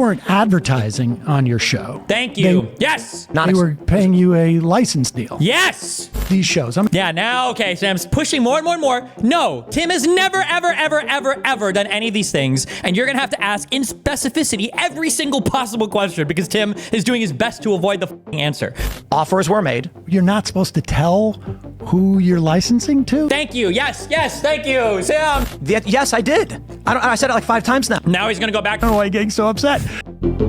weren't advertising on your show. Thank you. Yes. They were paying you a license deal. Yes. These shows. Yeah, now, okay, Sam's pushing more and more and more. No, Tim has never, ever done any of these things, and you're gonna have to ask in specificity every single possible question because Tim is doing his best to avoid the answer. Offers were made. You're not supposed to tell who you're licensing to? Thank you. Yes, thank you, Sam. Yes, I did. I said it like 5 times now. Now he's gonna go back. I don't know why you're getting so upset.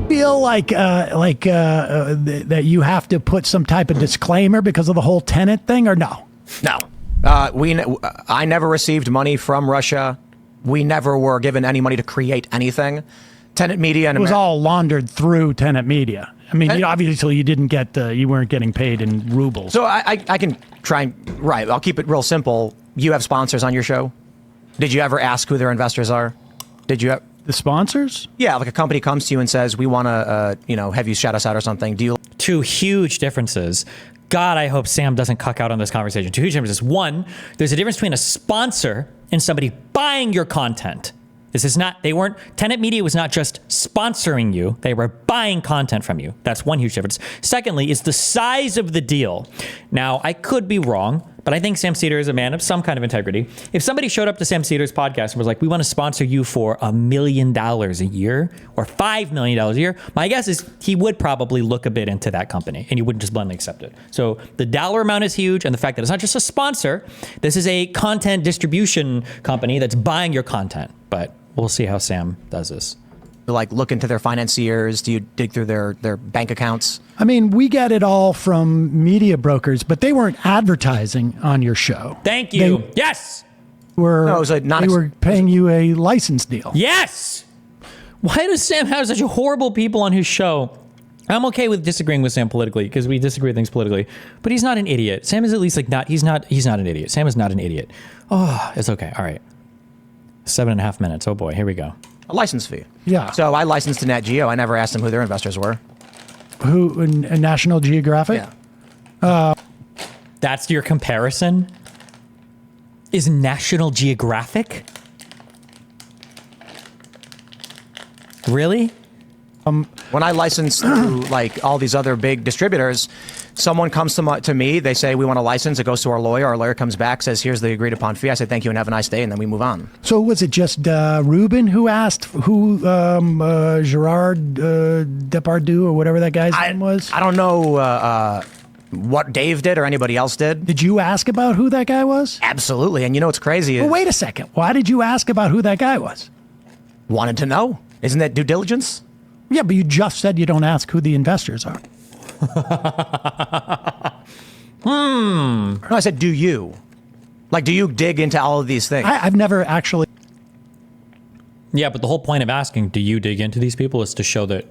Feel like that you have to put some type of disclaimer because of the whole Tenet thing, or no? No. I never received money from Russia. We never were given any money to create anything. Tenet Media and it was all laundered through Tenet Media. I mean, obviously you didn't get you weren't getting paid in rubles. So I can try and I'll keep it real simple. You have sponsors on your show. Did you ever ask who their investors are? Did you? The sponsors? Yeah, like a company comes to you and says, "We want to, have you shout us out or something." Do you? Two huge differences. God, I hope Sam doesn't cuck out on this conversation. Two huge differences. One, there's a difference between a sponsor and somebody buying your content. Tenet Media was not just sponsoring you, they were buying content from you. That's one huge difference. Secondly, is the size of the deal. Now, I could be wrong, but I think Sam Seder is a man of some kind of integrity. If somebody showed up to Sam Seder's podcast and was like, we want to sponsor you for $1 million a year or $5 million a year, my guess is he would probably look a bit into that company and you wouldn't just blindly accept it. So the dollar amount is huge, and the fact that it's not just a sponsor, this is a content distribution company that's buying your content. But we'll see how Sam does this. Like, look into their financiers? Do you dig through their bank accounts? I mean, we get it all from media brokers, but they weren't advertising on your show. Thank you. Yes. They were paying you a license deal. Yes. Why does Sam have such horrible people on his show? I'm okay with disagreeing with Sam politically because we disagree with things politically, but he's not an idiot. Sam is at least he's not an idiot. Sam is not an idiot. Oh, it's okay. All right. 7.5 minutes. Oh boy, here we go. A license fee. Yeah. So I licensed to Nat Geo. I never asked them who their investors were. Who? National Geographic? Yeah. That's your comparison? Is National Geographic? Really? When I license through like all these other big distributors, someone comes to me, they say, we want a license. It goes to our lawyer comes back, says, here's the agreed upon fee. I say, thank you and have a nice day. And then we move on. So was it just Ruben who asked who Gerard Depardieu or whatever that guy's name was? I don't know what Dave did or anybody else did. Did you ask about who that guy was? Absolutely. And you know what's crazy? Well, wait a second. Why did you ask about who that guy was? Wanted to know. Isn't that due diligence? Yeah, but you just said you don't ask who the investors are. No, I said, do you? Like, do you dig into all of these things? I've never actually. Yeah, but the whole point of asking, do you dig into these people, is to show that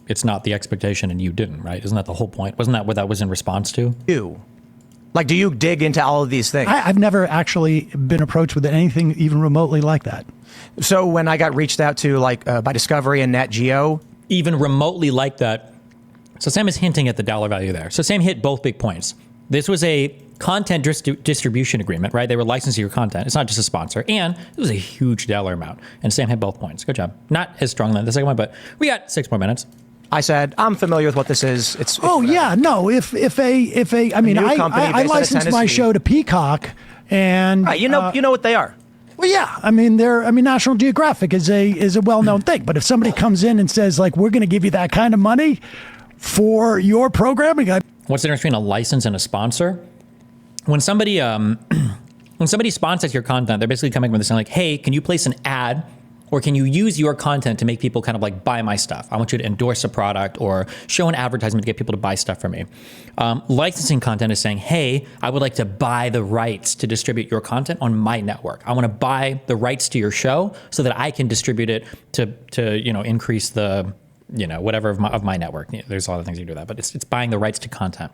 it's not the expectation and you didn't, right? Isn't that the whole point? Wasn't that what that was in response to? You. Like, do you dig into all of these things? I've never actually been approached with anything even remotely like that. So when I got reached out to, like, by Discovery and Nat Geo. Even remotely like that. So Sam is hinting at the dollar value there. So Sam hit both big points. This was a content distribution agreement, right? They were licensing your content. It's not just a sponsor. And it was a huge dollar amount. And Sam hit both points. Good job. Not as strong as the second one, but we got 6 more minutes. I said, I'm familiar with what this is. Yeah, no. If I mean, I licensed my show to Peacock, and you know what they are. Well, yeah. I mean, National Geographic is a well-known thing. But if somebody comes in and says, like, we're going to give you that kind of money for your programming, what's the difference between a license and a sponsor? When somebody sponsors your content, they're basically coming with this saying, like, hey, can you place an ad? Or can you use your content to make people kind of like buy my stuff? I want you to endorse a product or show an advertisement to get people to buy stuff from me. Licensing content is saying, hey, I would like to buy the rights to distribute your content on my network. I want to buy the rights to your show so that I can distribute it to increase the, whatever of my network. There's a lot of things you can do that, but it's buying the rights to content.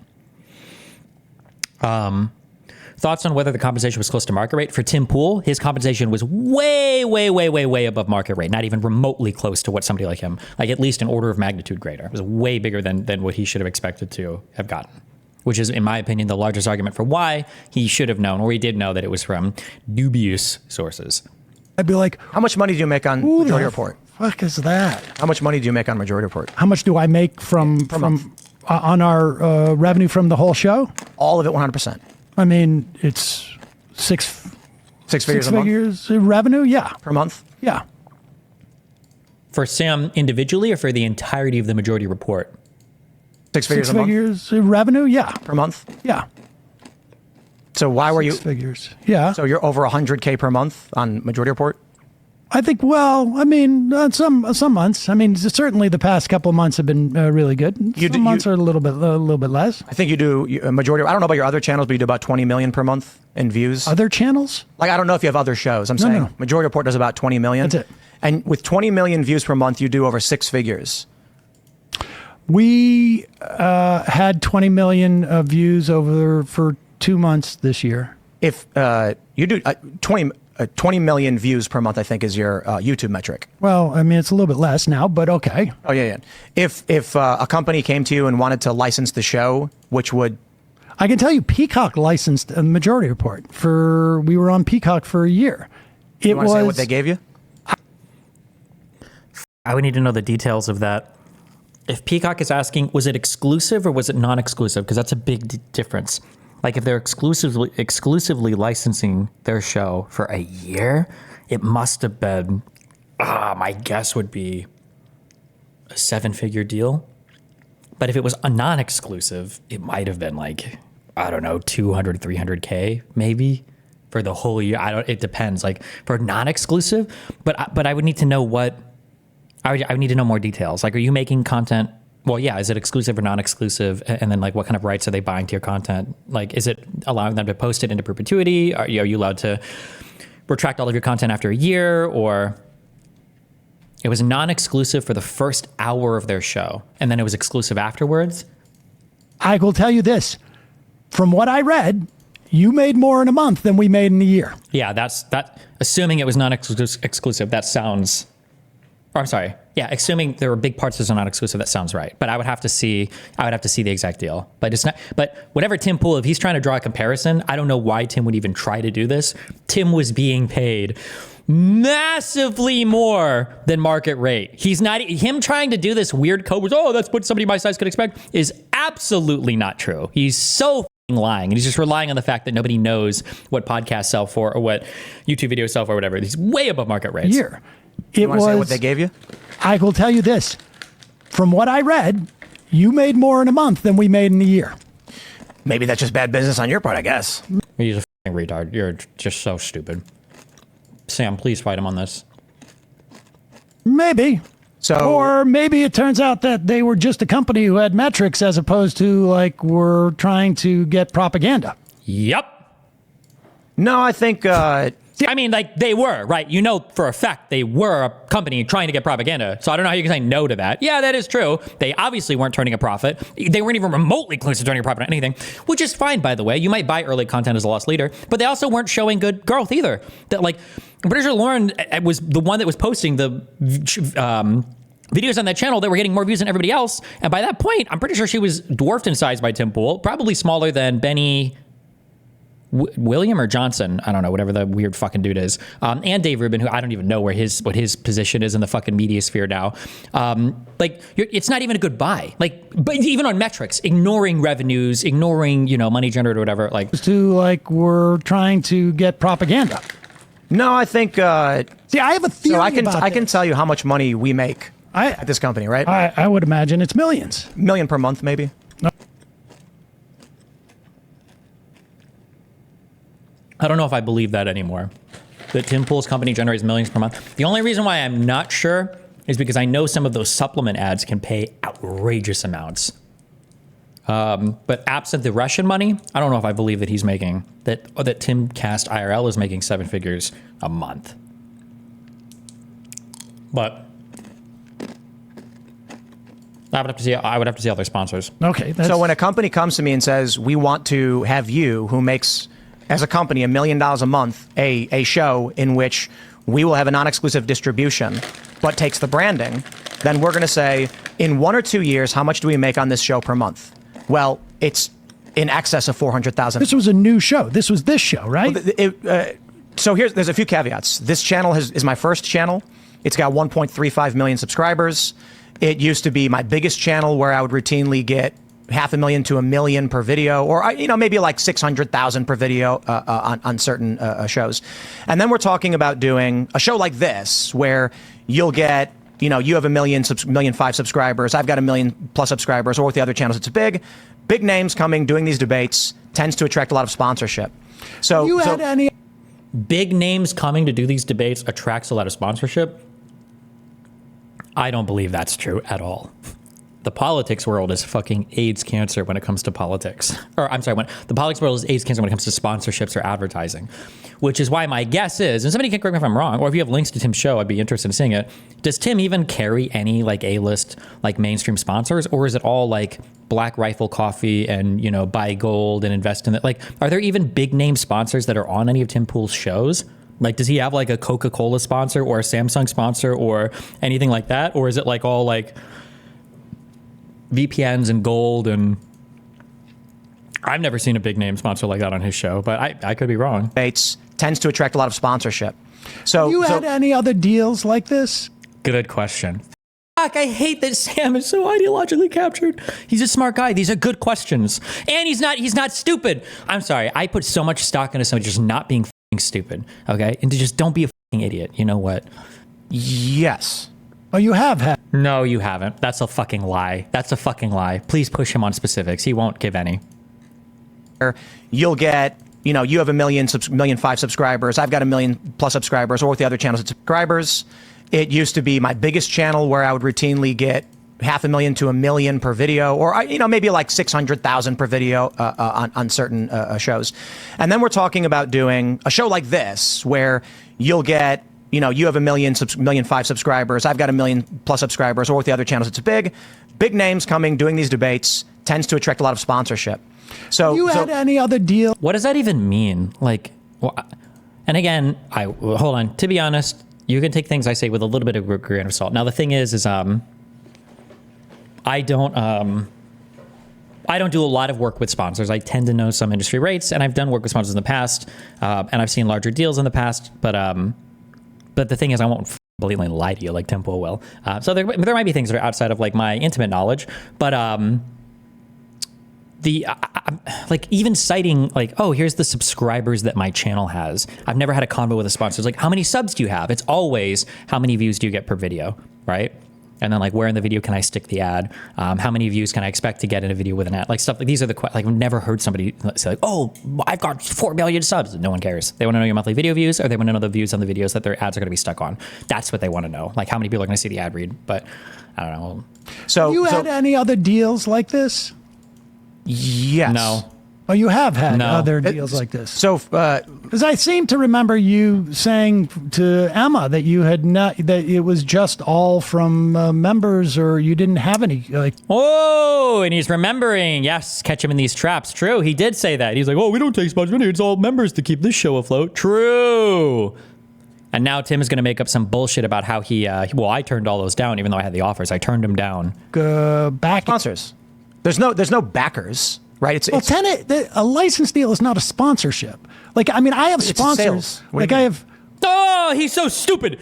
Thoughts on whether the compensation was close to market rate? For Tim Pool, his compensation was way, way, way, way, way above market rate, not even remotely close to what somebody like him, like at least an order of magnitude greater. It was way bigger than what he should have expected to have gotten, which is, in my opinion, the largest argument for why he should have known, or he did know, that it was from dubious sources. I'd be like, how much money do you make on Majority Report? fuck is that? How much money do you make on Majority Report? How much do I make from on our revenue from the whole show? All of it, 100%. I mean, it's six Six figures revenue. Yeah, per month. yeah. For Sam individually or for the entirety of the Majority Report? Six figures Six a month figures revenue. Yeah, per month. yeah. So why were you? Six figures. Yeah. So you're over 100K per month on Majority Report. I think. Well, I mean, some months. I mean, certainly the past couple of months have been really good. Some months are a little bit less. I think you do a majority. I don't know about your other channels, but you do about 20 million per month in views. Other channels? Like, I don't know if you have other shows. I'm saying no. Majority Report does about 20 million. That's it. And with 20 million views per month, you do over six figures. We had 20 million views for 2 months this year. If you do 20 million views per month, I think is your YouTube metric. Well, I mean, it's a little bit less now, but okay. Oh yeah. If a company came to you and wanted to license the show, which would I can tell you, Peacock licensed a Majority Report we were on Peacock for a year. you want to say what they gave you? I would need to know the details of that. If Peacock is asking, was it exclusive or was it non-exclusive? Because that's a big difference. Like if they're exclusively licensing their show for a year, it must have been, my guess would be a 7-figure deal. But if it was a non-exclusive, it might have been like, I don't know, 200, 300K maybe for the whole year. It depends. Like for non-exclusive, but I would need to know I would need to know more details. Like, are you making content? Well, yeah. Is it exclusive or non-exclusive? And then, like, what kind of rights are they buying to your content? Like, is it allowing them to post it into perpetuity? Are you allowed to retract all of your content after a year? Or it was non-exclusive for the first hour of their show, and then it was exclusive afterwards? I will tell you this. From what I read, you made more in a month than we made in a year. Yeah, that. Assuming it was non-exclusive, that sounds... Or I'm sorry. Yeah, assuming there were big parts that are not exclusive, that sounds right. But I would have to see the exact deal. But it's not. But whatever Tim Pool, if he's trying to draw a comparison, I don't know why Tim would even try to do this. Tim was being paid massively more than market rate. He's not. Him trying to do this weird code. Oh, that's what somebody my size could expect. Is absolutely not true. He's so lying, and he's just relying on the fact that nobody knows what podcasts sell for or what YouTube videos sell for or whatever. He's way above market rates. Year. You want to say what they gave you? I will tell you this. From what I read, you made more in a month than we made in a year. Maybe that's just bad business on your part, I guess. He's a f***ing retard. You're just so stupid. Sam, please fight him on this. Maybe. Or maybe it turns out that they were just a company who had metrics as opposed to, like, were trying to get propaganda. Yep. No, I think... I mean, like, they were, right? You know for a fact they were a company trying to get propaganda. So I don't know how you can say no to that. Yeah, that is true. They obviously weren't turning a profit. They weren't even remotely close to turning a profit on anything, which is fine, by the way. You might buy early content as a loss leader, but they also weren't showing good growth either. That, like, I'm pretty sure Lauren was the one that was posting the videos on that channel that were getting more views than everybody else. And by that point, I'm pretty sure she was dwarfed in size by Tim Pool, probably smaller than Benny... William or Johnson, I don't know, whatever the weird fucking dude is, and Dave Rubin, who I don't even know what his position is in the fucking media sphere now. It's not even a good buy. Like, but even on metrics, ignoring revenues, ignoring money generated or whatever. Like, we're trying to get propaganda. No, I think. See, I have a theory. So I can tell you how much money we make at this company, right? I would imagine it's millions. Million per month, maybe. No. I don't know if I believe that anymore. That Tim Pool's company generates millions per month. The only reason why I'm not sure is because I know some of those supplement ads can pay outrageous amounts. But absent the Russian money, I don't know if I believe that he's making that Tim Cast IRL is making 7 figures a month. But I would have to see other sponsors. Okay. So when a company comes to me and says, we want to have you, who makes, as a company, $1 million a month, a show in which we will have a non-exclusive distribution, but takes the branding, then we're going to say, in 1 or 2 years, how much do we make on this show per month? Well, it's in excess of 400,000. This was a new show. This was this show, right? Well, so there's a few caveats. This channel is my first channel. It's got 1.35 million subscribers. It used to be my biggest channel where I would routinely get 500,000 to 1 million per video, or maybe like 600,000 per video on certain shows. And then we're talking about doing a show like this where you'll get, you have 1 million, 1,000,005 subscribers. I've got 1 million plus subscribers, or with the other channels, it's big names coming, doing these debates tends to attract a lot of sponsorship. So You had any? Big names coming to do these debates attracts a lot of sponsorship. I don't believe that's true at all. The politics world is fucking AIDS cancer when it comes to politics. Or I'm sorry, the politics world is AIDS cancer when it comes to sponsorships or advertising. Which is why my guess is, and somebody can correct me if I'm wrong, or if you have links to Tim's show, I'd be interested in seeing it. Does Tim even carry any like A-list, like mainstream sponsors? Or is it all like Black Rifle Coffee and, buy gold and invest in it? Like, are there even big name sponsors that are on any of Tim Pool's shows? Like, does he have like a Coca-Cola sponsor or a Samsung sponsor or anything like that? Or is it like all like VPNs and gold? And I've never seen a big name sponsor like that on his show, but I could be wrong. Debates tends to attract a lot of sponsorship. So You had any other deals like this? Good question. Fuck, I hate that Sam is so ideologically captured. He's a smart guy. These are good questions. And he's not stupid. I'm sorry. I put so much stock into somebody just not being fucking stupid. Okay? And to just don't be a fucking idiot. You know what? yes. Oh, you have had. No, you haven't. That's a fucking lie. That's a fucking lie. Please push him on specifics. He won't give any. You'll get, you have 1 million, 1,000,005 subscribers. I've got 1 million plus subscribers, or with the other channels, it's subscribers. It used to be my biggest channel where I would routinely get 500,000 to 1 million per video, or maybe like 600,000 per video on certain shows. And then we're talking about doing a show like this where you'll get, you have 1 million, 1,000,005 subscribers. I've got 1 million plus subscribers, or with the other channels, it's big names coming, doing these debates tends to attract a lot of sponsorship. So You had any other deal? What does that even mean? Like, and again, hold on. To be honest, you can take things I say with a little bit of a grain of salt. Now, the thing is I don't do a lot of work with sponsors. I tend to know some industry rates, and I've done work with sponsors in the past, and I've seen larger deals in the past. But the thing is, I won't blatantly lie to you like Tim Pool will. So there might be things that are outside of like my intimate knowledge, but like even citing like, oh, here's the subscribers that my channel has. I've never had a convo with a sponsor. It's like, how many subs do you have? It's always how many views do you get per video, right? And then like, where in the video can I stick the ad? How many views can I expect to get in a video with an ad? Like stuff like these are like, I've never heard somebody say like, oh, I've got 4 million subs. No one cares. They want to know your monthly video views, or they want to know the views on the videos that their ads are going to be stuck on. That's what they want to know. Like how many people are going to see the ad read. But I don't know. So You had any other deals like this? yes. No. Oh, you have had No. other deals like this. So Because I seem to remember you saying to Emma that you had not, that it was just all from members, or you didn't have any. Like, Oh, and he's remembering. Yes, catch him in these traps. True. He did say that. He's like, oh, we don't take sponsors money. It's all members to keep this show afloat. True. And now Tim is going to make up some bullshit about how I turned all those down, even though I had the offers. I turned them down. back. sponsors. There's no backers, right? It's Tenet, a license deal is not a sponsorship. Like, I mean, I have sponsors. sales. What do Like, you I mean? have. Oh, he's so stupid.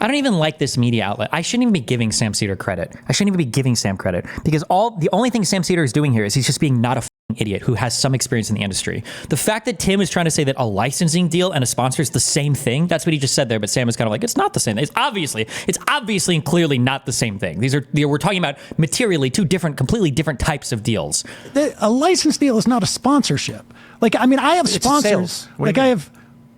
I don't even like this media outlet. I shouldn't even be giving Sam Seder credit. I shouldn't even be giving Sam credit, because the only thing Sam Seder is doing here is he's just being not a idiot who has some experience in the industry. The fact that Tim is trying to say that a licensing deal and a sponsor is the same thing, that's what he just said there, but Sam is kind of like, it's not the same. It's obviously and clearly not the same thing. We're talking about materially two completely different types of deals. A license deal is not a sponsorship. Like, I mean, I have sponsors. sales. What do Like, you I mean? have.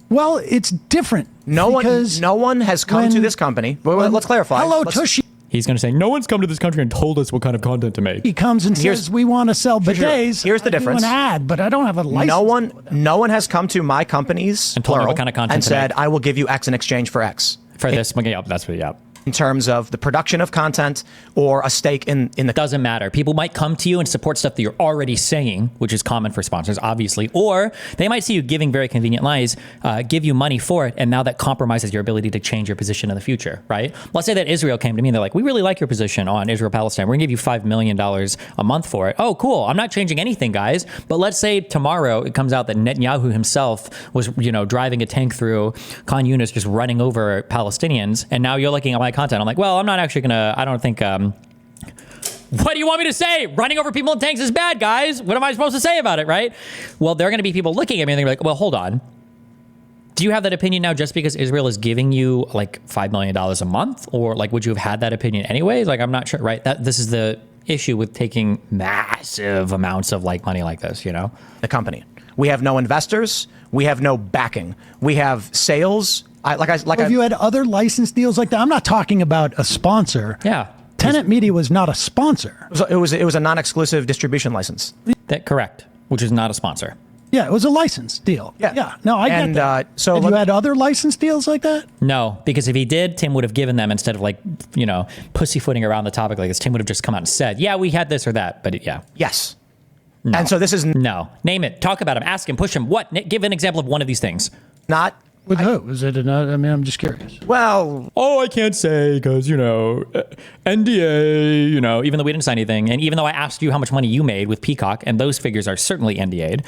Well, it's different. no because one has come to when- this company. Well, let's clarify. Hello, Let's- Tushy. He's going to say, no one's come to this country and told us what kind of content to make. He comes and Here's- says, we want to sell bidets. Here's the I do difference. an ad, but I don't have a license. No one has come to my companies And told me plural, what kind of content and to said, make. I will give you X in exchange for X. For this, yeah, that's what, yeah. in terms of the production of content or a stake in the Doesn't matter. People might come to you and support stuff that you're already saying, which is common for sponsors, obviously, or they might see you giving very convenient lies, give you money for it, and now that compromises your ability to change your position in the future, right? Let's say that Israel came to me and they're like, we really like your position on Israel-Palestine. We're gonna give you $5 million a month for it. Oh, cool. I'm not changing anything, guys. But let's say tomorrow it comes out that Netanyahu himself was, driving a tank through Khan Yunis, just running over Palestinians, and now you're looking at my content. I'm like, well, I'm not actually gonna, I don't think, what do you want me to say? Running over people in tanks is bad, guys. What am I supposed to say about it, right? Well, there are gonna be people looking at me and they're like, well, hold on. Do you have that opinion now just because Israel is giving you like $5 million a month? Or like, would you have had that opinion anyways? Like, I'm not sure, right? This is the issue with taking massive amounts of like money like this, the company. We have no investors. We have no backing. We have sales. Have you had other license deals like that? I'm not talking about a sponsor. Yeah. Tenet Media was not a sponsor. It was a non-exclusive distribution license. Correct. Which is not a sponsor. Yeah, it was a license deal. Yeah. No, I get that. So have you had other license deals like that? No, because if he did, Tim would have given them instead of like, pussyfooting around the topic like this. Tim would have just come out and said, yeah, we had this or that. But yeah. Yes. No. And so this is No. Name it. Talk about him. Ask him. Push him. What? Give an example of one of these things. not. With who? Is it another? I mean, I'm just curious. Well, Oh, I can't say because, NDA, even though we didn't sign anything. And even though I asked you how much money you made with Peacock, and those figures are certainly NDA'd,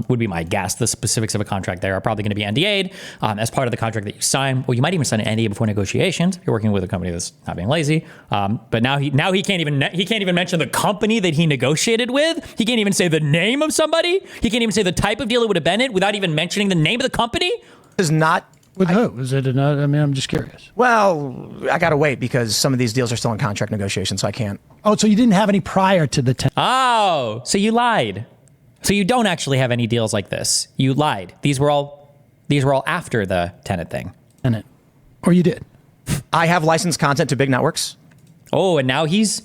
would be my guess. The specifics of a contract there are probably going to be NDA'd as part of the contract that you sign. Or you might even sign an NDA before negotiations. You're working with a company that's not being lazy. But now he can't even mention the company that he negotiated with. He can't even say the name of somebody. He can't even say the type of deal it would have been in without even mentioning the name of the company. is not. With who? Is it another? I mean, I'm just curious. Well, I got to wait because some of these deals are still in contract negotiations, so I can't. Oh, so you didn't have any prior to the Oh, so you lied. So you don't actually have any deals like this. You lied. These were all after the Tenet thing. Tenet, or you did? I have licensed content to big networks. Oh, and now he's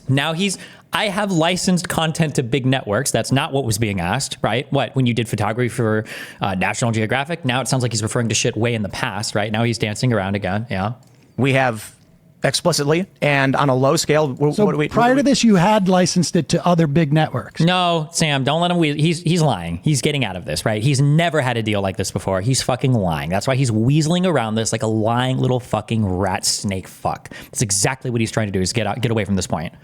I have licensed content to big networks. That's not what was being asked, right? What, when you did photography for National Geographic? Now it sounds like he's referring to shit way in the past, right? Now he's dancing around again. Yeah. We have explicitly and on a low scale. Prior to this, you had licensed it to other big networks. No, Sam, don't let him. He's lying. He's getting out of this, right? He's never had a deal like this before. He's fucking lying. That's why he's weaseling around this like a lying little fucking rat snake fuck. That's exactly what he's trying to do is get away from this point.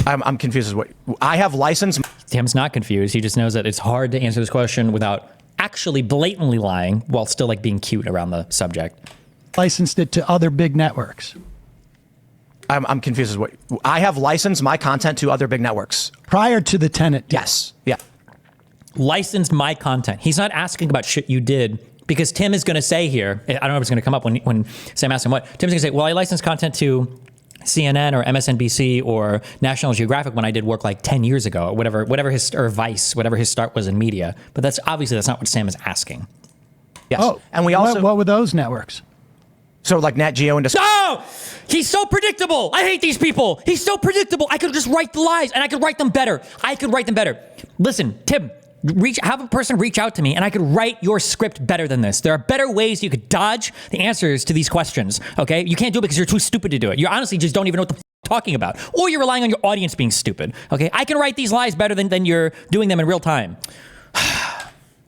I'm confused as what I have licensed. Tim's not confused. He just knows that it's hard to answer this question without actually blatantly lying while still like being cute around the subject. Licensed it to other big networks. I'm confused as what I have licensed my content to other big networks. Prior to the Tenet deal. Yes. Yeah. Licensed my content. He's not asking about shit you did because Tim is going to say here, I don't know if it's going to come up when Sam asks him what. Tim's going to say, well, I licensed content to CNN or MSNBC or National Geographic when I did work like 10 years ago, or whatever his, or Vice, whatever his start was in media. But that's not what Sam is asking. Yes. Oh, and we also what were those networks? So like Nat Geo and Discovery. No! He's so predictable. I hate these people. He's so predictable. I could just write the lies and I could write them better. Listen, Tim, have a person reach out to me and I could write your script better than this. There are better ways you could dodge the answers to these questions, okay? You can't do it because you're too stupid to do it. You honestly just don't even know what the talking about. Or you're relying on your audience being stupid, okay? I can write these lies better than you're doing them in real time.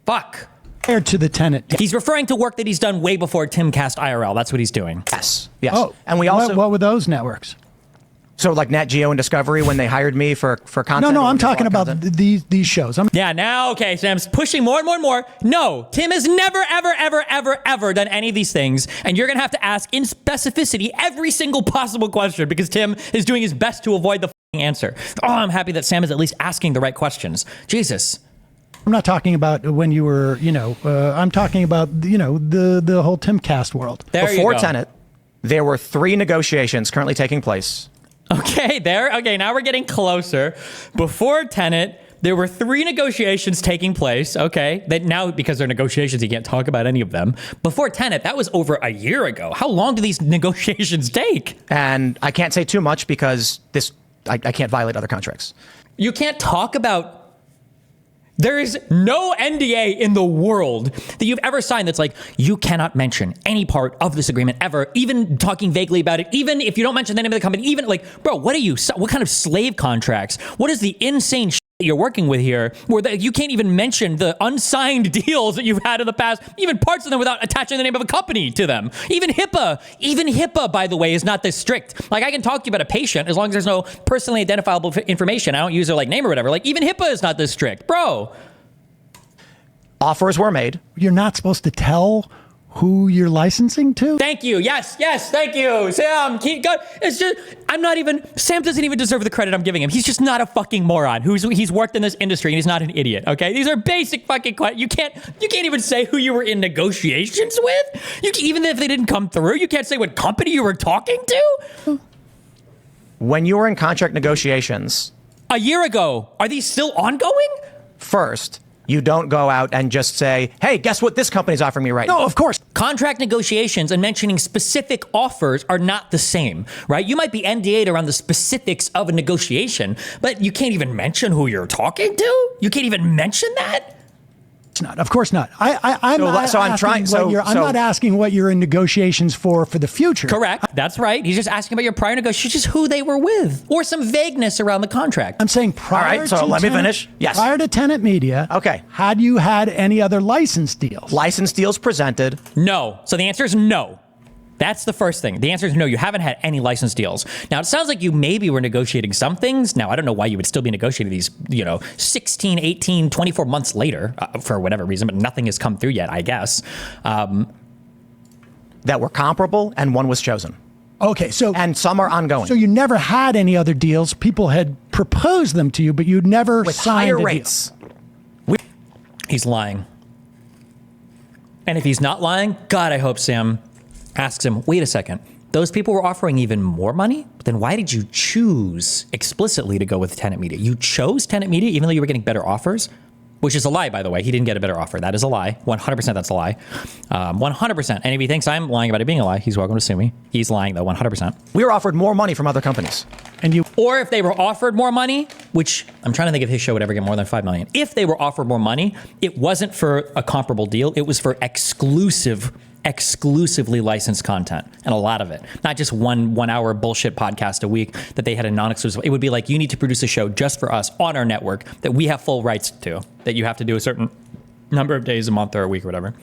Fuck. Prior to the Tenet deal. He's referring to work that he's done way before Timcast IRL. That's what he's doing. Yes. Yes. Oh, and we also what were those networks? So like Nat Geo and Discovery when they hired me for content. No, I'm talking about these shows. Yeah, now, okay, Sam's pushing more and more and more. No, Tim has never, ever done any of these things. And you're going to have to ask in specificity every single possible question because Tim is doing his best to avoid the answer. Oh, I'm happy that Sam is at least asking the right questions. Jesus. I'm not talking about when you were, I'm talking about, the whole Timcast world. Before Tenet, there were 3 negotiations currently taking place. Okay, now we're getting closer. Before Tenet, there were 3 negotiations taking place. Okay, that now because they're negotiations, you can't talk about any of them. Before Tenet, that was over a year ago. How long do these negotiations take? And I can't say too much because I can't violate other contracts. You can't talk about There is no NDA in the world that you've ever signed that's like, you cannot mention any part of this agreement ever, even talking vaguely about it, even if you don't mention the name of the company, even like, bro, what kind of slave contracts? What is the insane shit that you're working with here where you can't even mention the unsigned deals that you've had in the past, even parts of them without attaching the name of a company to them? Even HIPAA, by the way, is not this strict. Like I can talk to you about a patient as long as there's no personally identifiable information. I don't use their like name or whatever. Like even HIPAA is not this strict, bro. Offers were made. You're not supposed to tell who you're licensing to? Thank you. Yes, thank you. Sam, keep going. It's just, Sam doesn't even deserve the credit I'm giving him. He's just not a fucking moron. He's worked in this industry and he's not an idiot, okay? These are basic fucking questions. You can't even say who you were in negotiations with. Even if they didn't come through, you can't say what company you were talking to. When you were in contract negotiations. A year ago, are these still ongoing? First, you don't go out and just say, hey, guess what this company's offering me right now? No, of course. Contract negotiations and mentioning specific offers are not the same, right? You might be NDA'd around the specifics of a negotiation, but you can't even mention who you're talking to? You can't even mention that? It's not. Of course not. I'm not asking what you're in negotiations for the future. Correct. That's right. He's just asking about your prior negotiations, who they were with, or some vagueness around the contract. I'm saying prior. All right, so let me finish. Yes. Prior to Tenet Media. Okay. Had you had any other license deals? License deals presented. No. So the answer is no. That's the first thing. The answer is no, you haven't had any license deals. Now, it sounds like you maybe were negotiating some things. Now, I don't know why you would still be negotiating these, 16, 18, 24 months later for whatever reason, but nothing has come through yet, I guess. That were comparable, and one was chosen. Okay, and some are ongoing. So you never had any other deals. People had proposed them to you, but you'd never with signed higher a rates. Deal. He's lying. And if he's not lying, God, I hope Sam asks him, wait a second, those people were offering even more money? Then why did you choose explicitly to go with Tenet Media? You chose Tenet Media even though you were getting better offers? Which is a lie, by the way. He didn't get a better offer. That is a lie. 100% that's a lie. 100%. And if he thinks I'm lying about it being a lie, he's welcome to sue me. He's lying, though, 100%. We were offered more money from other companies. Or if they were offered more money, which I'm trying to think if his show would ever get more than $5 million. If they were offered more money, it wasn't for a comparable deal. It was for exclusively licensed content, and a lot of it, not just one hour bullshit podcast a week that they had a non-exclusive. It would be like, you need to produce a show just for us on our network that we have full rights to, that you have to do a certain number of days a month or a week or whatever.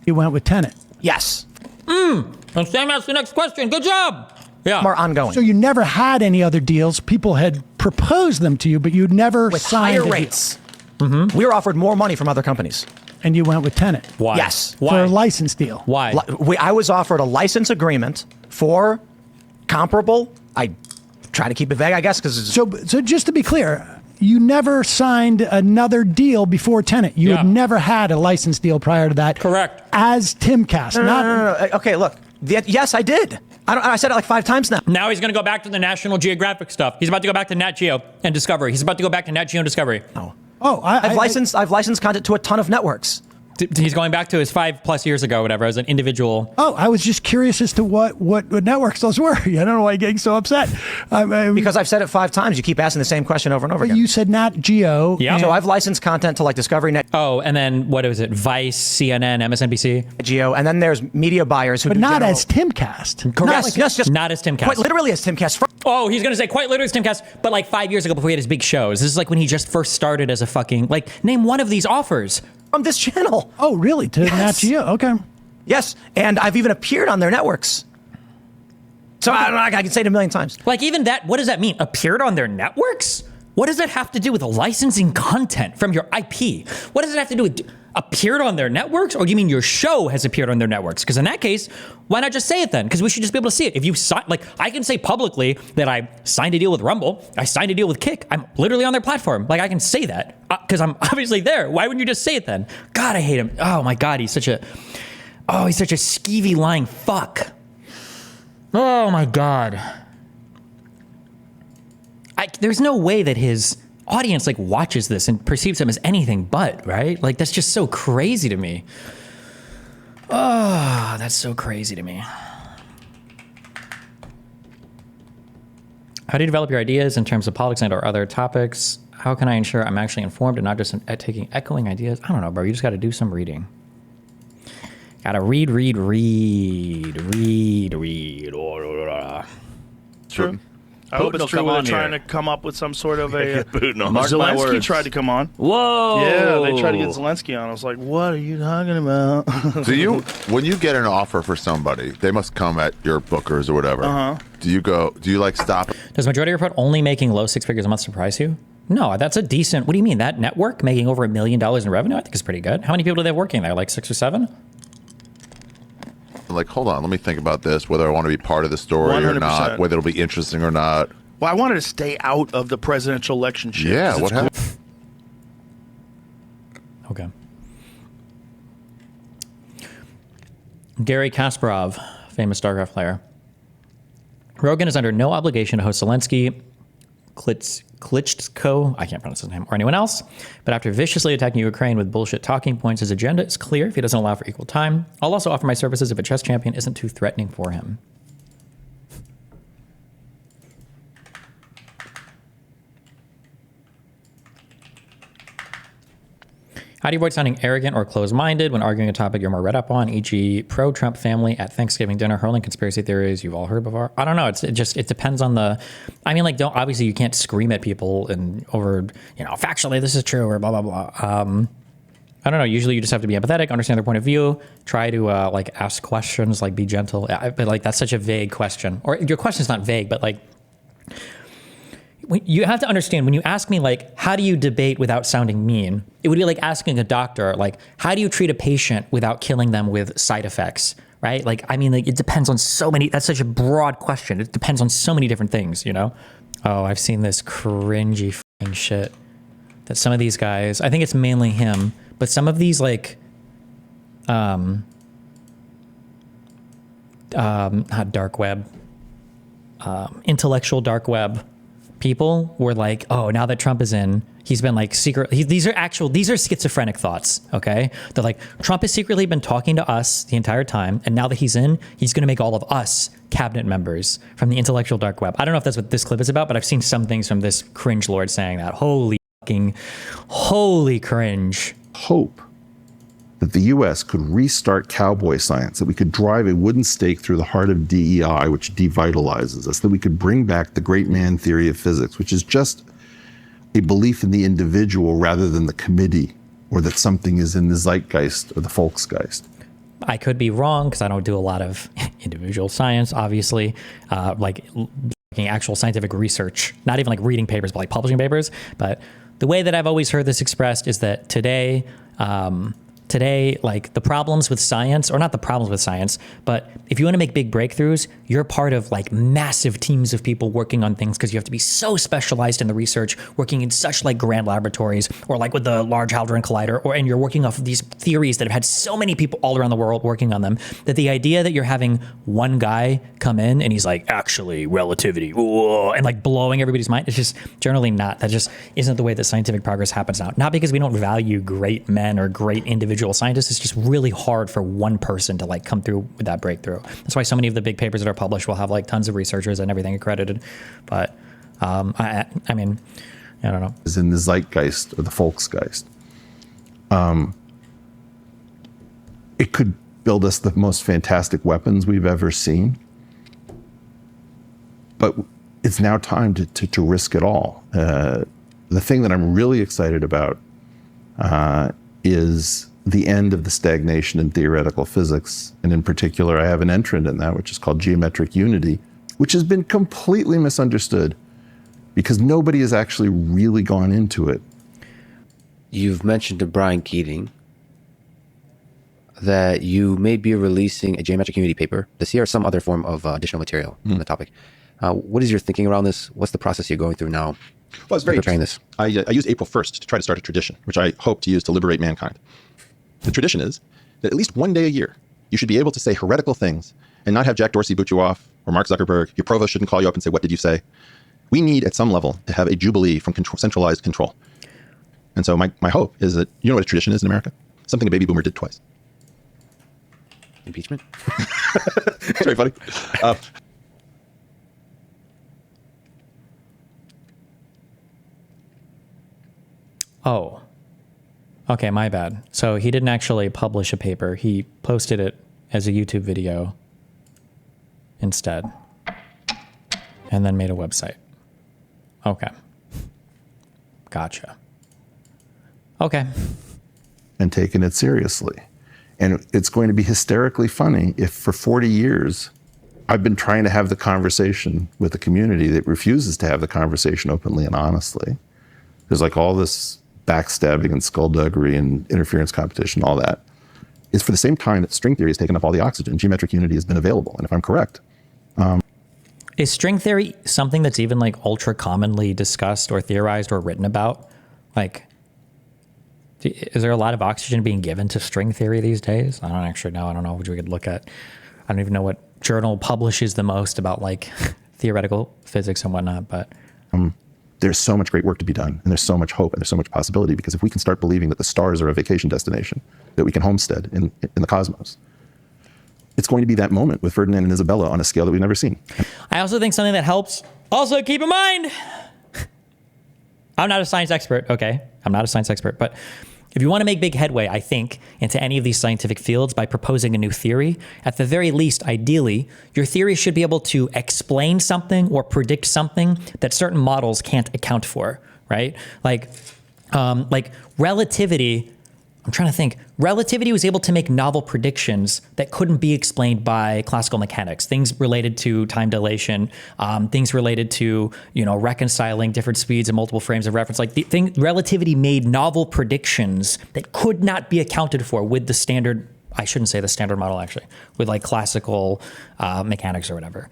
You went with Tenet. Yes. And Sam asked the next question. Good job. Yeah. More ongoing. So you never had any other deals. People had proposed them to you, but you'd never with signed higher a rates. Mm-hmm. We were offered more money from other companies. And you went with Tenet. Why? Yes. Why? For a license deal. Why? I was offered a license agreement for comparable. I try to keep it vague, I guess, because so just to be clear, you never signed another deal before Tenet. You had never had a license deal prior to that. Correct. As Timcast. No. Okay, look. Yes, I did. I said it like 5 times now. Now he's going to go back to the National Geographic stuff. He's about to go back to Nat Geo and Discovery. He's about to go back to Nat Geo and Discovery. Oh, I've licensed content to a ton of networks. He's going back to his 5+ years ago, whatever, as an individual. Oh, I was just curious as to what networks those were. I don't know why you're getting so upset. Because I've said it 5 times. You keep asking the same question over and over again. You said Nat Geo. Yeah. So I've licensed content to like Discovery Net. Oh, and then what is it? Vice, CNN, MSNBC? Geo. And then there's media buyers who But not as Timcast. Correct. Yes, not as Timcast. Quite literally as Timcast. Oh, he's going to say quite literally as Timcast, but like 5 years ago before he had his big shows. This is like when he just first started as a fucking, name one of these offers. From this channel. Oh, really? To Nat Geo? Okay. Yes, and I've even appeared on their networks. So I can say it a million times. Even that, what does that mean? Appeared on their networks? What does that have to do with licensing content from your IP? What does it have to do with appeared on their networks? Or do you mean your show has appeared on their networks? Because in that case, why not just say it then? Because we should just be able to see it. If you sign, I can say publicly that I signed a deal with Rumble, I signed a deal with Kick. I'm literally on their platform. I can say that because I'm obviously there. Why wouldn't you just say it then? God, I hate him. Oh my God, he's such a skeevy lying fuck. Oh my God. There's no way that his audience watches this and perceives him as anything but, right? That's just so crazy to me. Oh, that's so crazy to me. How do you develop your ideas in terms of politics and or other topics? How can I ensure I'm actually informed and not just taking echoing ideas? I don't know, bro. You just got to do some reading. Got to read. True. I hope it's true they're trying to come up with some sort of a... Zelensky tried to come on. Whoa! Yeah, they tried to get Zelensky on. I was like, what are you talking about? When you get an offer for somebody, they must come at your bookers or whatever. Do you like stop? Does majority report only making low six figures a month surprise you? No, that's a decent... What do you mean? That network making over $1 million in revenue, I think is pretty good. How many people do they have working there? Like 6 or 7? Like, hold on, let me think about this, whether I want to be part of the story 100%. Or not, whether it'll be interesting or not. Well, I wanted to stay out of the presidential election shit. Yeah, what happened? Okay. Gary Kasparov, famous StarCraft player. Rogan is under no obligation to host Zelensky, Klitschko, I can't pronounce his name, or anyone else. But after viciously attacking Ukraine with bullshit talking points, his agenda is clear if he doesn't allow for equal time. I'll also offer my services if a chess champion isn't too threatening for him. How do you avoid sounding arrogant or closed-minded when arguing a topic you're more read up on, e.g. pro-Trump family at Thanksgiving dinner, hurling conspiracy theories you've all heard before? I don't know. It depends on the... I mean, like, obviously you can't scream at people and over, factually this is true or blah, blah, blah. I don't know. Usually you just have to be empathetic, understand their point of view, try to, ask questions, be gentle. But, that's such a vague question. Or your question's not vague, but, you have to understand, when you ask me, how do you debate without sounding mean? It would be like asking a doctor, how do you treat a patient without killing them with side effects, right? It depends on so many, that's such a broad question. It depends on so many different things, Oh, I've seen this cringy fucking shit that some of these guys, I think it's mainly him, but some of these, not dark web, intellectual dark web people were like, oh, now that Trump is in, he's been these are schizophrenic thoughts, okay? They're like, Trump has secretly been talking to us the entire time, and now that he's in, he's going to make all of us cabinet members from the intellectual dark web. I don't know if that's what this clip is about, but I've seen some things from this cringe lord saying that. Holy cringe. Hope that the U.S. could restart cowboy science, that we could drive a wooden stake through the heart of DEI, which devitalizes us, that we could bring back the great man theory of physics, which is just a belief in the individual rather than the committee, or that something is in the zeitgeist or the Volksgeist. I could be wrong because I don't do a lot of individual science, obviously, actual scientific research, not even reading papers, but publishing papers. But the way that I've always heard this expressed is that today, the problems with science, or not the problems with science, but if you want to make big breakthroughs, you're part of massive teams of people working on things because you have to be so specialized in the research, working in such grand laboratories, or with the Large Hadron Collider, and you're working off of these theories that have had so many people all around the world working on them, that the idea that you're having one guy come in and he's actually relativity, whoa, and blowing everybody's mind, it's just generally not. That just isn't the way that scientific progress happens now. Not because we don't value great men or great individual scientists. It's just really hard for one person to come through with that breakthrough. That's why so many of the big papers that are published will have tons of researchers and everything accredited. But I mean, I don't know. Is in the zeitgeist or the Volksgeist. It could build us the most fantastic weapons we've ever seen. But it's now time to risk it all. The thing that I'm really excited about is the end of the stagnation in theoretical physics. And in particular, I have an entrant in that, which is called geometric unity, which has been completely misunderstood because nobody has actually really gone into it. You've mentioned to Brian Keating that you may be releasing a geometric unity paper this year or some other form of additional material on the topic. What is your thinking around this? What's the process you're going through now? Well, it's very preparing this. I used April 1st to try to start a tradition, which I hope to use to liberate mankind. The tradition is that at least one day a year, you should be able to say heretical things and not have Jack Dorsey boot you off, or Mark Zuckerberg. Your provost shouldn't call you up and say, what did you say? We need, at some level, to have a jubilee from centralized control. And so my hope is that, you know what a tradition is in America? Something a baby boomer did twice. Impeachment? It's very funny. Oh. Okay, my bad. So he didn't actually publish a paper. He posted it as a YouTube video instead. And then made a website. Okay. Gotcha. Okay. And taken it seriously. And it's going to be hysterically funny if for 40 years I've been trying to have the conversation with a community that refuses to have the conversation openly and honestly. There's like all this backstabbing and skullduggery and interference competition, all that is for the same time that string theory has taken up all the oxygen. Geometric unity has been available. And if I'm correct, is string theory something that's even like ultra commonly discussed or theorized or written about? Like, is there a lot of oxygen being given to string theory these days? I don't actually know. I don't know what we could look at. I don't even know what journal publishes the most about like theoretical physics and whatnot, but there's so much great work to be done, and there's so much hope, and there's so much possibility, because if we can start believing that the stars are a vacation destination, that we can homestead in the cosmos, it's going to be that moment with Ferdinand and Isabella on a scale that we've never seen. I also think something that helps, also keep in mind, I'm not a science expert, okay? I'm not a science expert, but if you want to make big headway, I think, into any of these scientific fields by proposing a new theory, at the very least, ideally, your theory should be able to explain something or predict something that certain models can't account for, right? Like relativity, I'm trying to think. Relativity was able to make novel predictions that couldn't be explained by classical mechanics. Things related to time dilation, things related to, reconciling different speeds and multiple frames of reference. Like relativity made novel predictions that could not be accounted for with the standard. I shouldn't say the standard model actually, with like classical mechanics or whatever.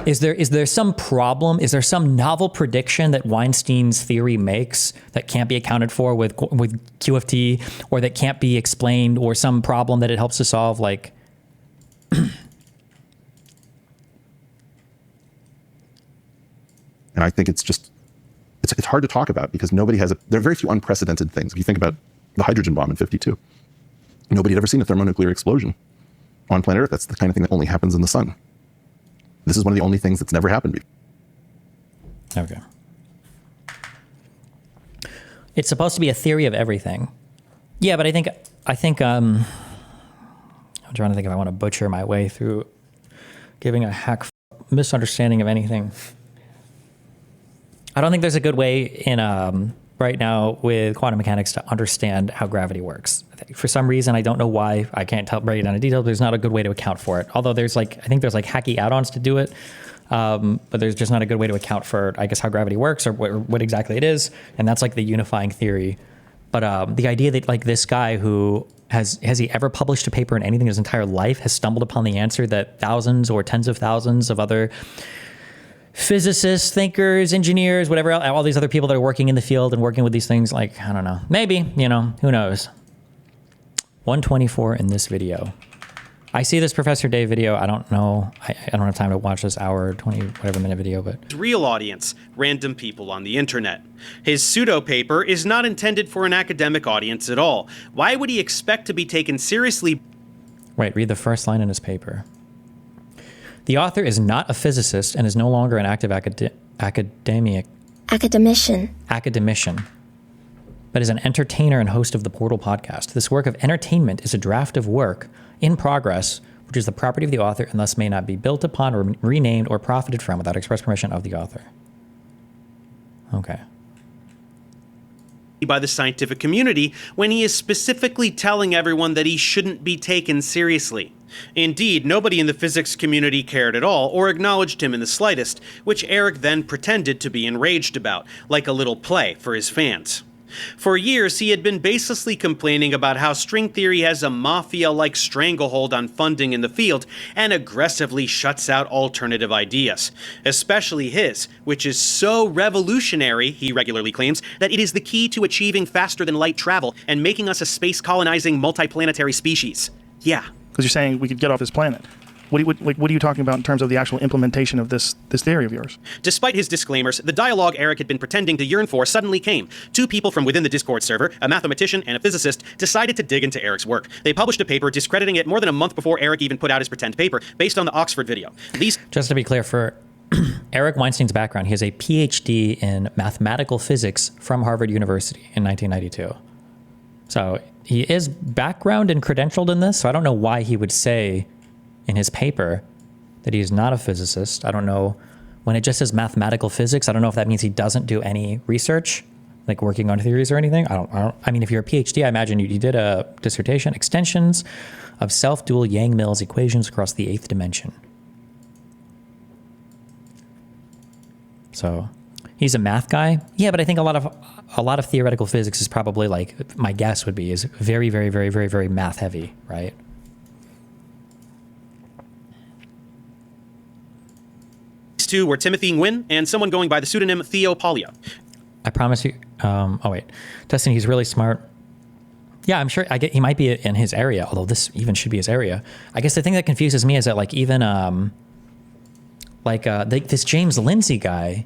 Is there some problem? Is there some novel prediction that Weinstein's theory makes that can't be accounted for with QFT, or that can't be explained, or some problem that it helps to solve? Like, and I think it's hard to talk about because there are very few unprecedented things. If you think about the hydrogen bomb in '52, nobody had ever seen a thermonuclear explosion on planet Earth. That's the kind of thing that only happens in the sun. This is one of the only things that's never happened before. Okay. It's supposed to be a theory of everything. Yeah, but I think I'm trying to think if I want to butcher my way through giving a misunderstanding of anything. I don't think there's a good way in right now with quantum mechanics to understand how gravity works. For some reason, I don't know why. I can't break it down in detail, but there's not a good way to account for it. Although I think there's hacky add-ons to do it, but there's just not a good way to account for, I guess, how gravity works or what exactly it is. And that's like the unifying theory. But the idea that this guy who has he ever published a paper in anything his entire life has stumbled upon the answer that thousands or tens of thousands of other physicists, thinkers, engineers, whatever, all these other people that are working in the field and working with these things, I don't know. Maybe, who knows? 124 in this video. I see this Professor Dave video. I don't know. I don't have time to watch this hour, 20, whatever minute video, but... Real audience, random people on the internet. His pseudo paper is not intended for an academic audience at all. Why would he expect to be taken seriously? Wait, read the first line in his paper. The author is not a physicist and is no longer an active academician, but is an entertainer and host of the Portal podcast. This work of entertainment is a draft of work in progress, which is the property of the author and thus may not be built upon or renamed or profited from without express permission of the author. Okay. By the scientific community when he is specifically telling everyone that he shouldn't be taken seriously. Indeed, nobody in the physics community cared at all or acknowledged him in the slightest, which Eric then pretended to be enraged about, like a little play for his fans. For years, he had been baselessly complaining about how string theory has a mafia-like stranglehold on funding in the field and aggressively shuts out alternative ideas, especially his, which is so revolutionary, he regularly claims, that it is the key to achieving faster-than-light travel and making us a space-colonizing multiplanetary species. Yeah. Because you're saying we could get off this planet. What are you talking about in terms of the actual implementation of this theory of yours? Despite his disclaimers, the dialogue Eric had been pretending to yearn for suddenly came. Two people from within the Discord server, a mathematician and a physicist, decided to dig into Eric's work. They published a paper discrediting it more than a month before Eric even put out his pretend paper, based on the Oxford video. Just to be clear, for Eric Weinstein's background, he has a PhD in mathematical physics from Harvard University in 1992. So he is background and credentialed in this. So I don't know why he would say in his paper that he's not a physicist. I don't know. When it just says mathematical physics, I don't know if that means he doesn't do any research, like working on theories or anything. I mean, if you're a PhD, I imagine you did a dissertation, extensions of self-dual Yang-Mills equations across the 8th dimension. So he's a math guy. Yeah, but I think a lot of theoretical physics is probably, like, my guess would be, is very, very, very, very, very math heavy, right? These two were Timothy Nguyen and someone going by the pseudonym Theop Polia. I promise you. Oh wait, Dustin, he's really smart. Yeah, I'm sure. He might be in his area, although this even should be his area. I guess the thing that confuses me is that, like, even this James Lindsay guy,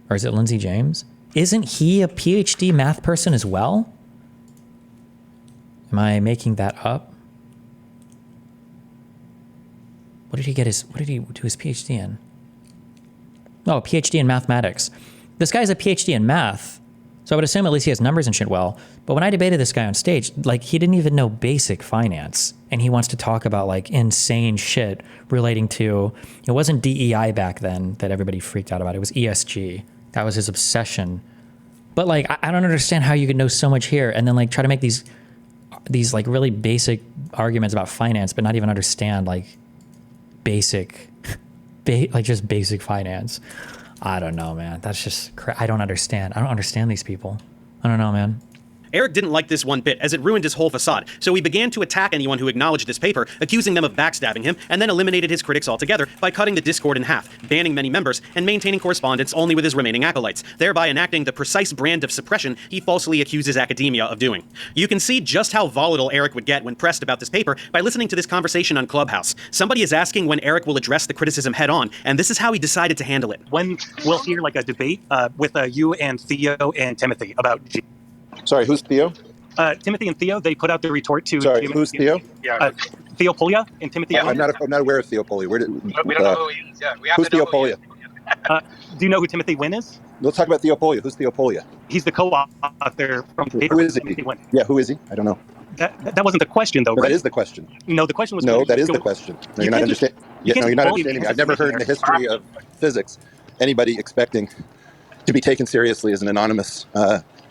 or is it Lindsay James? Isn't he a PhD math person as well? Am I making that up? What did he do his PhD in? Oh, a PhD in mathematics. This guy's a PhD in math, so I would assume at least he has numbers and shit well. But when I debated this guy on stage, like, he didn't even know basic finance, and he wants to talk about, like, insane shit relating to, it wasn't DEI back then that everybody freaked out about. It was ESG. That was his obsession. But, like, I don't understand how you could know so much here and then, like, try to make these like really basic arguments about finance, but not even understand, like, basic finance. I don't know, man. That's just, I don't understand. I don't understand these people. I don't know, man. Eric didn't like this one bit, as it ruined his whole facade, so he began to attack anyone who acknowledged this paper, accusing them of backstabbing him, and then eliminated his critics altogether by cutting the Discord in half, banning many members, and maintaining correspondence only with his remaining acolytes, thereby enacting the precise brand of suppression he falsely accuses academia of doing. You can see just how volatile Eric would get when pressed about this paper by listening to this conversation on Clubhouse. Somebody is asking when Eric will address the criticism head-on, and this is how he decided to handle it. When we'll hear, like, a debate with you and Theo and Timothy about... Sorry, who's Theo? Timothy and Theo, they put out the retort to... Sorry, who's Theo? Theop Polia and Timothy... I'm not aware of Theop Polia. We don't know who he is. Yeah, we have who's to know Theop Polia? Do you know who Timothy Nguyen is? Let's talk about Theop Polia. Who's Theop Polia? He's the co-author from the paper. Who is he? Yeah, who is he? I don't know. That wasn't the question, though, no, right? That is the question. No, the question was... No, that is the question. No, you're not understanding. You're not understanding me. I've never heard in the history of physics anybody expecting to be taken seriously as an anonymous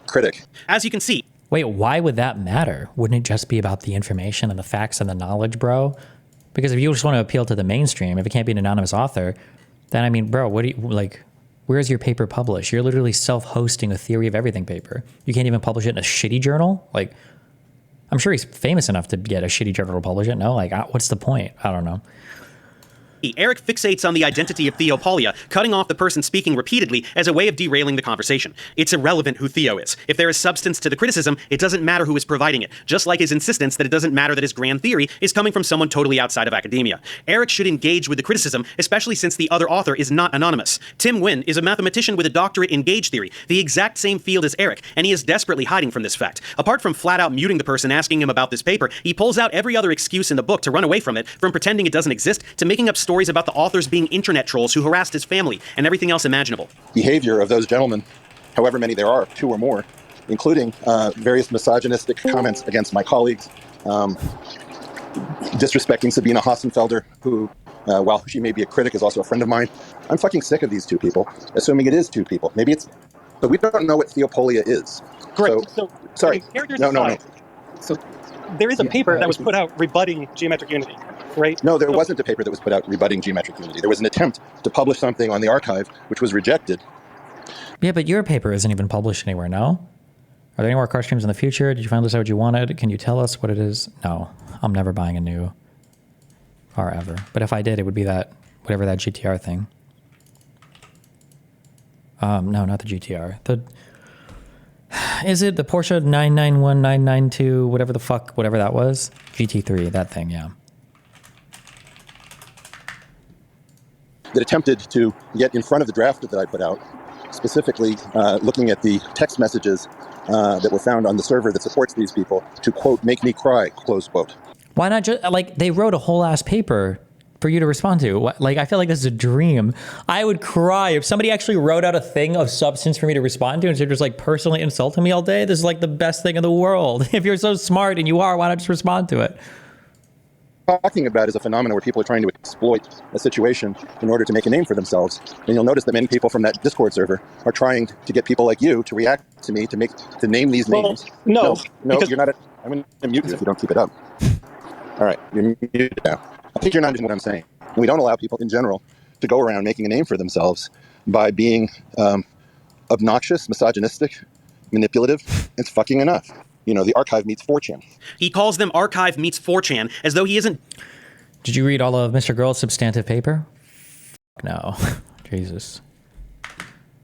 critic. As you can see... Wait, why would that matter? Wouldn't it just be about the information and the facts and the knowledge, bro? Because if you just want to appeal to the mainstream, if it can't be an anonymous author, then, I mean, bro, what do you, like, where's your paper published? You're literally self-hosting a theory of everything paper. You can't even publish it in a shitty journal? Like, I'm sure he's famous enough to get a shitty journal to publish it. No, like, what's the point? I don't know. Eric fixates on the identity of Theop Polia, cutting off the person speaking repeatedly as a way of derailing the conversation. It's irrelevant who Theo is. If there is substance to the criticism, it doesn't matter who is providing it, just like his insistence that it doesn't matter that his grand theory is coming from someone totally outside of academia. Eric should engage with the criticism, especially since the other author is not anonymous. Tim Nguyen is a mathematician with a doctorate in gauge theory, the exact same field as Eric, and he is desperately hiding from this fact. Apart from flat out muting the person asking him about this paper, he pulls out every other excuse in the book to run away from it, from pretending it doesn't exist to making up stories about the authors being internet trolls who harassed his family and everything else imaginable. Behavior of those gentlemen, however many there are, 2 or more, including various misogynistic comments against my colleagues, disrespecting Sabina Hassenfelder, who, while she may be a critic, is also a friend of mine. I'm fucking sick of these 2 people, assuming it is 2 people. Maybe it's... But we don't know what Theop Polia is. Correct. So sorry. No. So there is a paper that was put out rebutting geometric unity, right? No, there wasn't a paper that was put out rebutting geometric unity. There was an attempt to publish something on the archive, which was rejected. Yeah, but your paper isn't even published anywhere, no? Are there any more card streams in the future? Did you find this out what you wanted? Can you tell us what it is? No, I'm never buying a new car ever. But if I did, it would be that, whatever that GTR thing. No, not the GTR. Is it the Porsche 991992, whatever that was? GT3, that thing, yeah. That attempted to get in front of the draft that I put out, specifically looking at the text messages that were found on the server that supports these people to, quote, make me cry, close quote. Why not just, like, they wrote a whole ass paper for you to respond to. Like, I feel like this is a dream. I would cry if somebody actually wrote out a thing of substance for me to respond to instead of just like personally insulting me all day. This is like the best thing in the world. If you're so smart, and you are, why not just respond to it? Talking about is a phenomenon where people are trying to exploit a situation in order to make a name for themselves. And you'll notice that many people from that Discord server are trying to get people like you to react to me, to name these names. No, you're not. I'm going to mute you if you don't keep it up. All right, you're muted now. I think you're not understanding what I'm saying. We don't allow people in general to go around making a name for themselves by being obnoxious, misogynistic, manipulative. It's fucking enough. You know, the archive meets 4chan. He calls them archive meets 4chan as though he isn't. Did you read all of Mr. Girl's substantive paper? No. Jesus.